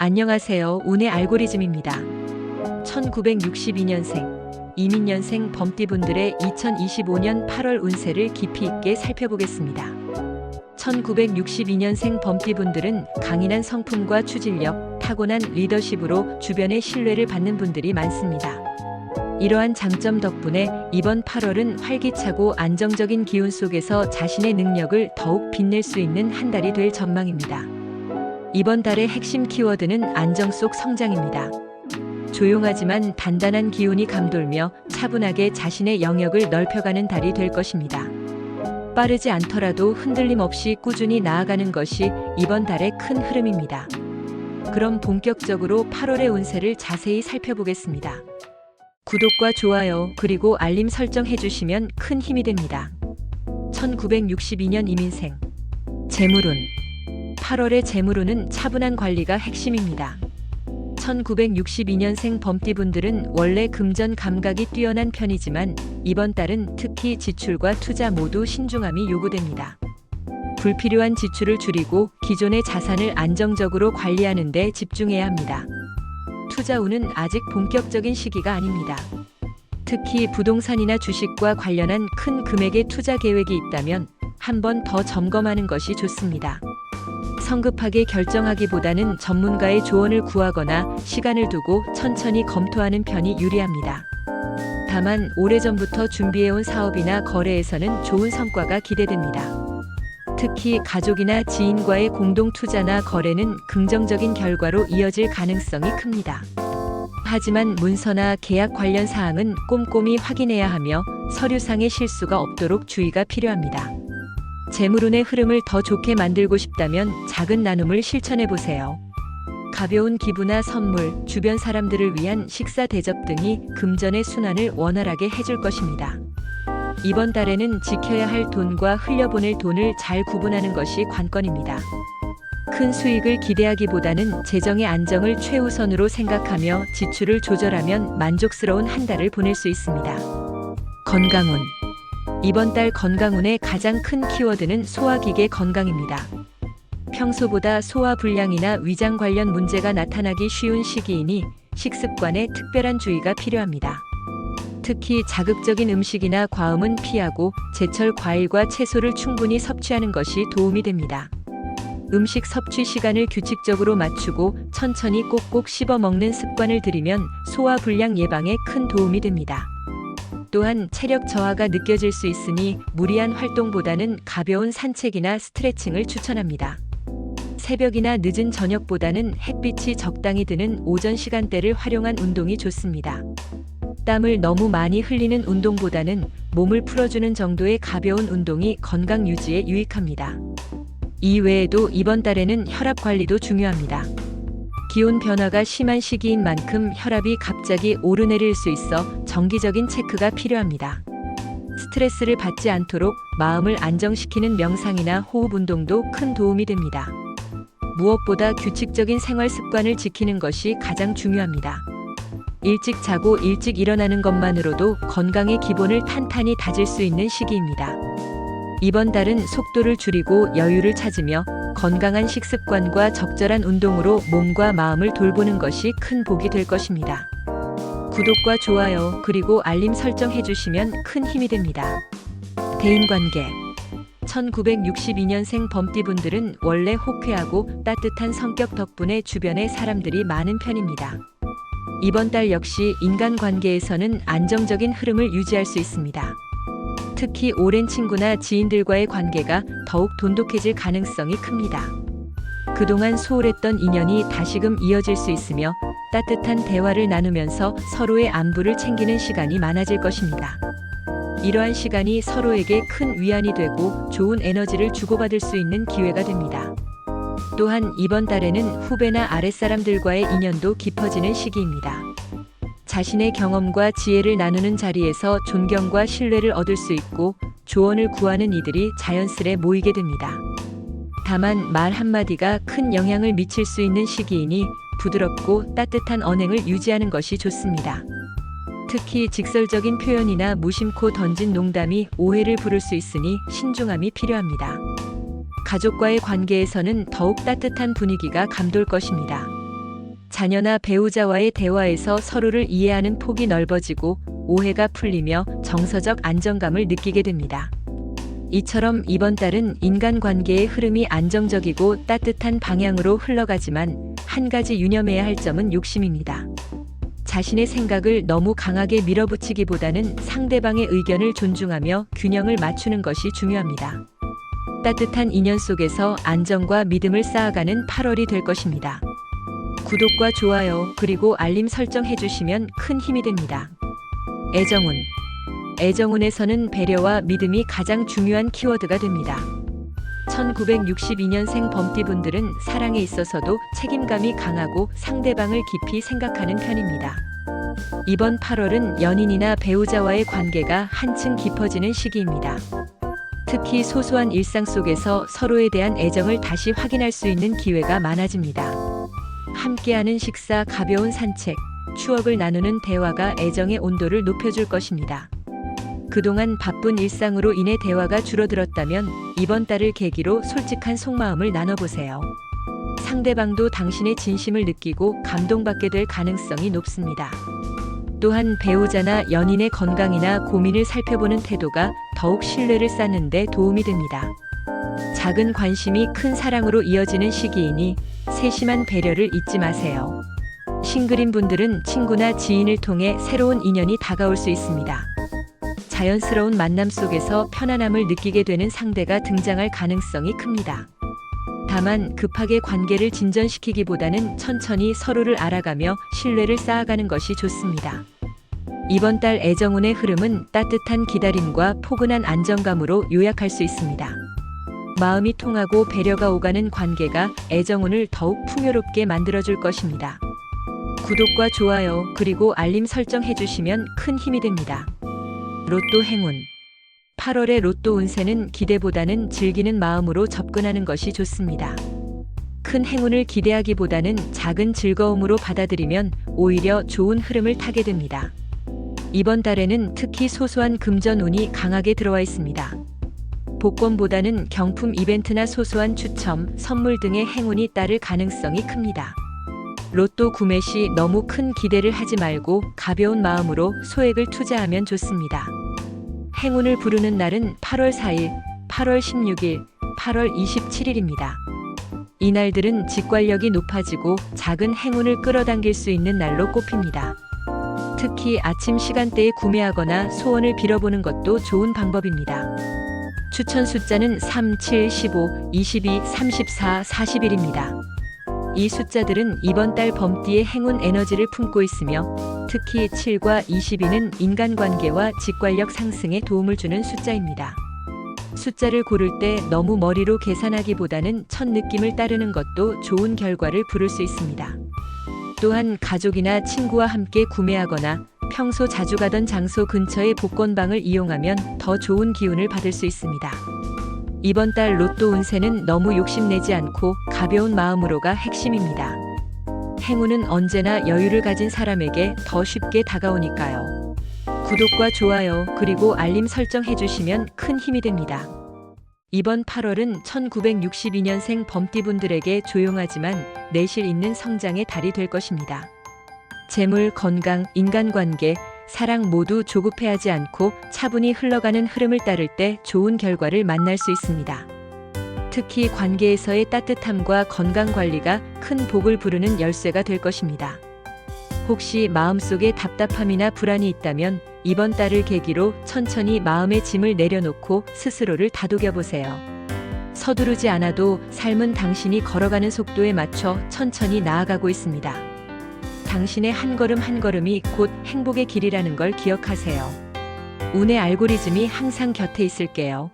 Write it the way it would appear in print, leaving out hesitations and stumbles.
안녕하세요. 운의 알고리즘입니다. 1962년생, 이민년생 범띠분들의 2025년 8월 운세를 깊이 있게 살펴보겠습니다. 1962년생 범띠분들은 강인한 성품과 추진력, 타고난 리더십으로 주변의 신뢰를 받는 분들이 많습니다. 이러한 장점 덕분에 이번 8월은 활기차고 안정적인 기운 속에서 자신의 능력을 더욱 빛낼 수 있는 한 달이 될 전망입니다. 이번 달의 핵심 키워드는 안정 속 성장입니다. 조용하지만 단단한 기운이 감돌며 차분하게 자신의 영역을 넓혀가는 달이 될 것입니다. 빠르지 않더라도 흔들림 없이 꾸준히 나아가는 것이 이번 달의 큰 흐름입니다. 그럼 본격적으로 8월의 운세를 자세히 살펴보겠습니다. 구독과 좋아요 그리고 알림 설정 해주시면 큰 힘이 됩니다. 1962년 이민생, 재물운. 8월의 재물운은 차분한 관리가 핵심입니다. 1962년생 범띠분들은 원래 금전 감각이 뛰어난 편이지만 이번 달은 특히 지출과 투자 모두 신중함이 요구됩니다. 불필요한 지출을 줄이고 기존의 자산을 안정적으로 관리하는 데 집중해야 합니다. 투자운은 아직 본격적인 시기가 아닙니다. 특히 부동산이나 주식과 관련한 큰 금액의 투자 계획이 있다면 한 번 더 점검하는 것이 좋습니다. 성급하게 결정하기보다는 전문가의 조언을 구하거나 시간을 두고 천천히 검토하는 편이 유리합니다. 다만 오래전부터 준비해온 사업이나 거래에서는 좋은 성과가 기대됩니다. 특히 가족이나 지인과의 공동 투자나 거래는 긍정적인 결과로 이어질 가능성이 큽니다. 하지만 문서나 계약 관련 사항은 꼼꼼히 확인해야 하며 서류상의 실수가 없도록 주의가 필요합니다. 재물운의 흐름을 더 좋게 만들고 싶다면 작은 나눔을 실천해 보세요. 가벼운 기부나 선물, 주변 사람들을 위한 식사 대접 등이 금전의 순환을 원활하게 해줄 것입니다. 이번 달에는 지켜야 할 돈과 흘려보낼 돈을 잘 구분하는 것이 관건입니다. 큰 수익을 기대하기보다는 재정의 안정을 최우선으로 생각하며 지출을 조절하면 만족스러운 한 달을 보낼 수 있습니다. 건강운. 이번 달 건강운의 가장 큰 키워드는 소화기계 건강입니다. 평소보다 소화불량이나 위장 관련 문제가 나타나기 쉬운 시기이니 식습관에 특별한 주의가 필요합니다. 특히 자극적인 음식이나 과음은 피하고 제철 과일과 채소를 충분히 섭취하는 것이 도움이 됩니다. 음식 섭취 시간을 규칙적으로 맞추고 천천히 꼭꼭 씹어 먹는 습관을 들이면 소화불량 예방에 큰 도움이 됩니다. 또한 체력 저하가 느껴질 수 있으니 무리한 활동보다는 가벼운 산책이나 스트레칭을 추천합니다. 새벽이나 늦은 저녁보다는 햇빛이 적당히 드는 오전 시간대를 활용한 운동이 좋습니다. 땀을 너무 많이 흘리는 운동보다는 몸을 풀어주는 정도의 가벼운 운동이 건강 유지에 유익합니다. 이 외에도 이번 달에는 혈압 관리도 중요합니다. 기온 변화가 심한 시기인 만큼 혈압이 갑자기 오르내릴 수 있어 정기적인 체크가 필요합니다. 스트레스를 받지 않도록 마음을 안정시키는 명상이나 호흡 운동도 큰 도움이 됩니다. 무엇보다 규칙적인 생활 습관을 지키는 것이 가장 중요합니다. 일찍 자고 일찍 일어나는 것만으로도 건강의 기본을 탄탄히 다질 수 있는 시기입니다. 이번 달은 속도를 줄이고 여유를 찾으며 건강한 식습관과 적절한 운동으로 몸과 마음을 돌보는 것이 큰 복이 될 것입니다. 구독과 좋아요 그리고 알림 설정 해주시면 큰 힘이 됩니다. 대인관계. 1962년생 범띠분들은 원래 호쾌하고 따뜻한 성격 덕분에 주변에 사람들이 많은 편입니다. 이번 달 역시 인간관계에서는 안정적인 흐름을 유지할 수 있습니다. 특히 오랜 친구나 지인들과의 관계가 더욱 돈독해질 가능성이 큽니다. 그동안 소홀했던 인연이 다시금 이어질 수 있으며 따뜻한 대화를 나누면서 서로의 안부를 챙기는 시간이 많아질 것입니다. 이러한 시간이 서로에게 큰 위안이 되고 좋은 에너지를 주고받을 수 있는 기회가 됩니다. 또한 이번 달에는 후배나 아랫사람들과의 인연도 깊어지는 시기입니다. 자신의 경험과 지혜를 나누는 자리에서 존경과 신뢰를 얻을 수 있고 조언을 구하는 이들이 자연스레 모이게 됩니다. 다만 말 한마디가 큰 영향을 미칠 수 있는 시기이니 부드럽고 따뜻한 언행을 유지하는 것이 좋습니다. 특히 직설적인 표현이나 무심코 던진 농담이 오해를 부를 수 있으니 신중함이 필요합니다. 가족과의 관계에서는 더욱 따뜻한 분위기가 감돌 것입니다. 자녀나 배우자와의 대화에서 서로를 이해하는 폭이 넓어지고 오해가 풀리며 정서적 안정감을 느끼게 됩니다. 이처럼 이번 달은 인간관계의 흐름이 안정적이고 따뜻한 방향으로 흘러가지만 한 가지 유념해야 할 점은 욕심입니다. 자신의 생각을 너무 강하게 밀어붙이기보다는 상대방의 의견을 존중하며 균형을 맞추는 것이 중요합니다. 따뜻한 인연 속에서 안정과 믿음을 쌓아가는 8월이 될 것입니다. 구독과 좋아요 그리고 알림 설정 해주시면 큰 힘이 됩니다. 애정운. 애정운에서는 배려와 믿음이 가장 중요한 키워드가 됩니다. 1962년생 범띠분들은 사랑에 있어서도 책임감이 강하고 상대방을 깊이 생각하는 편입니다. 이번 8월은 연인이나 배우자와의 관계가 한층 깊어지는 시기입니다. 특히 소소한 일상 속에서 서로에 대한 애정을 다시 확인할 수 있는 기회가 많아집니다. 함께하는 식사, 가벼운 산책, 추억을 나누는 대화가 애정의 온도를 높여줄 것입니다. 그동안 바쁜 일상으로 인해 대화가 줄어들었다면 이번 달을 계기로 솔직한 속마음을 나눠보세요. 상대방도 당신의 진심을 느끼고 감동받게 될 가능성이 높습니다. 또한 배우자나 연인의 건강이나 고민을 살펴보는 태도가 더욱 신뢰를 쌓는 데 도움이 됩니다. 작은 관심이 큰 사랑으로 이어지는 시기이니 세심한 배려를 잊지 마세요. 싱글인 분들은 친구나 지인을 통해 새로운 인연이 다가올 수 있습니다. 자연스러운 만남 속에서 편안함을 느끼게 되는 상대가 등장할 가능성이 큽니다. 다만 급하게 관계를 진전시키기보다는 천천히 서로를 알아가며 신뢰를 쌓아가는 것이 좋습니다. 이번 달 애정운의 흐름은 따뜻한 기다림과 포근한 안정감으로 요약할 수 있습니다. 마음이 통하고 배려가 오가는 관계가 애정운을 더욱 풍요롭게 만들어줄 것입니다. 구독과 좋아요 그리고 알림 설정 해주시면 큰 힘이 됩니다. 로또 행운. 8월의 로또 운세는 기대보다는 즐기는 마음으로 접근하는 것이 좋습니다. 큰 행운을 기대하기보다는 작은 즐거움으로 받아들이면 오히려 좋은 흐름을 타게 됩니다. 이번 달에는 특히 소소한 금전운이 강하게 들어와 있습니다. 복권보다는 경품 이벤트나 소소한 추첨, 선물 등의 행운이 따를 가능성이 큽니다. 로또 구매 시 너무 큰 기대를 하지 말고 가벼운 마음으로 소액을 투자하면 좋습니다. 행운을 부르는 날은 8월 4일, 8월 16일, 8월 27일입니다. 이 날들은 직관력이 높아지고 작은 행운을 끌어당길 수 있는 날로 꼽힙니다. 특히 아침 시간대에 구매하거나 소원을 빌어보는 것도 좋은 방법입니다. 추천 숫자는 3, 7, 15, 22, 34, 41입니다. 이 숫자들은 이번 달 범띠의 행운 에너지를 품고 있으며 특히 7과 22는 인간관계와 직관력 상승에 도움을 주는 숫자입니다. 숫자를 고를 때 너무 머리로 계산하기보다는 첫 느낌을 따르는 것도 좋은 결과를 부를 수 있습니다. 또한 가족이나 친구와 함께 구매하거나 평소 자주 가던 장소 근처의 복권방을 이용하면 더 좋은 기운을 받을 수 있습니다. 이번 달 로또 운세는 너무 욕심내지 않고 가벼운 마음으로가 핵심입니다. 행운은 언제나 여유를 가진 사람에게 더 쉽게 다가오니까요. 구독과 좋아요 그리고 알림 설정 해주시면 큰 힘이 됩니다. 이번 8월은 1962년생 범띠분들에게 조용하지만 내실 있는 성장의 달이 될 것입니다. 재물, 건강, 인간관계, 사랑 모두 조급해하지 않고 차분히 흘러가는 흐름을 따를 때 좋은 결과를 만날 수 있습니다. 특히 관계에서의 따뜻함과 건강관리가 큰 복을 부르는 열쇠가 될 것입니다. 혹시 마음속에 답답함이나 불안이 있다면 이번 달을 계기로 천천히 마음의 짐을 내려놓고 스스로를 다독여보세요. 서두르지 않아도 삶은 당신이 걸어가는 속도에 맞춰 천천히 나아가고 있습니다. 당신의 한 걸음 한 걸음이 곧 행복의 길이라는 걸 기억하세요. 운의 알고리즘이 항상 곁에 있을게요.